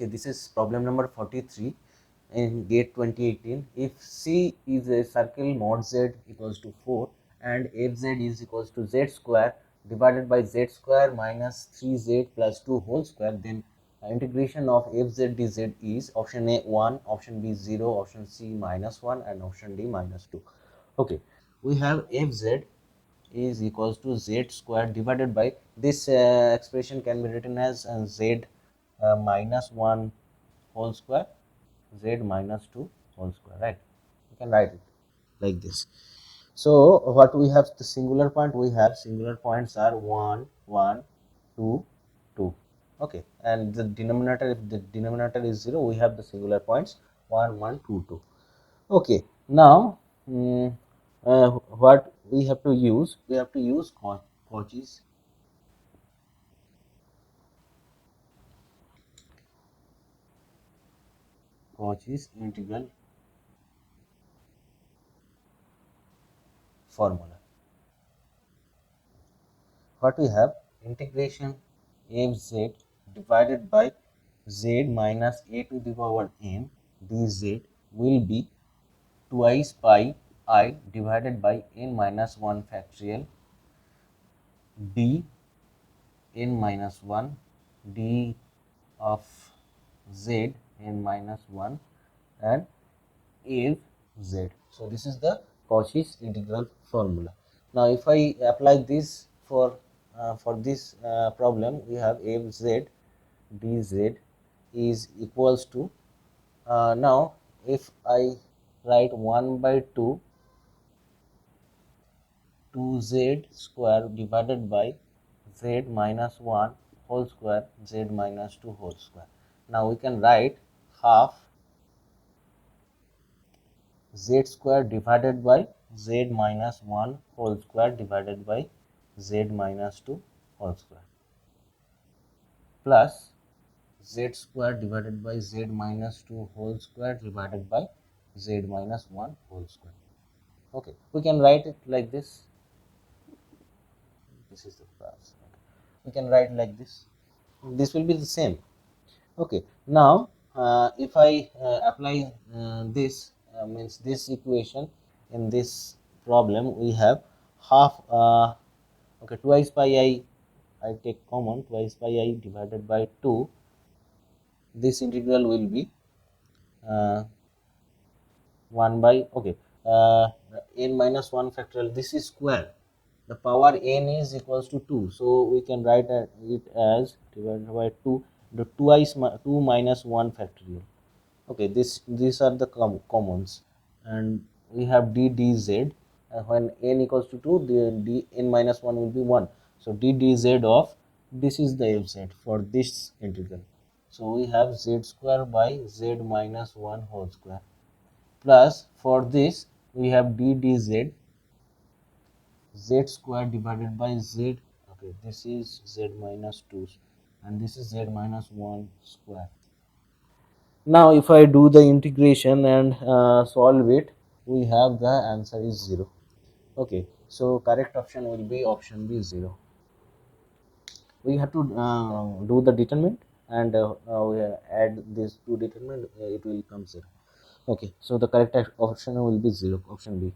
Okay, this is problem number 43 in GATE 2018. If C is a circle mod Z equals to 4 and Fz is equals to Z square divided by Z square minus 3Z plus 2 whole square, then integration of Fz dz is option A 1, option B 0, option C minus 1 and option D minus 2. Okay, we have Fz is equals to Z square divided by this expression can be written as Z minus 1 whole square, Z minus 2 whole square, right? You can write it like this. So what we have, the singular point, we have singular points are 1 1 2 2. Okay, and the denominator, if the denominator is 0, we have the singular points 1 1 2 2. Okay, now what we have to use, Cauchy's integral formula. What we have, integration f(z) divided by z minus a to the power n dz will be twice pi I divided by n minus 1 factorial d n minus 1 d of z n minus 1 and f z. So this is the Cauchy's integral formula. Now if I apply this for this problem, we have f z dz is equals to now if I write 1 by 2 2z square divided by z minus 1 whole square z minus 2 whole square. Now we can write half z square divided by z minus 1 whole square divided by z minus 2 whole square plus z square divided by z minus 2 whole square divided by z minus 1 whole square. Okay, we can write it like this. This is the class. Okay. We can write like this. This will be the same. Okay, now if I apply this means this equation in this problem, we have half okay, twice pi I take common, twice pi I divided by 2. This integral will be uh, 1 by okay n minus 1 factorial, this is square, the power n is equals to 2, so we can write it as divided by 2, the 2 minus 1 factorial. Okay, these are the commons, and we have d dz. When n equals to 2, the d n minus 1 will be 1, so d dz of this is the fz for this integral. So we have z square by z minus 1 whole square plus for this we have d dz z square divided by z. Okay, this is z minus 2 and this is z minus 1 square. Now if I do the integration and solve it, we have the answer is 0. Okay, so correct option will be option B 0. We have to do the determinant and we add this to determinant, it will come 0. Okay, so the correct option will be 0, option B.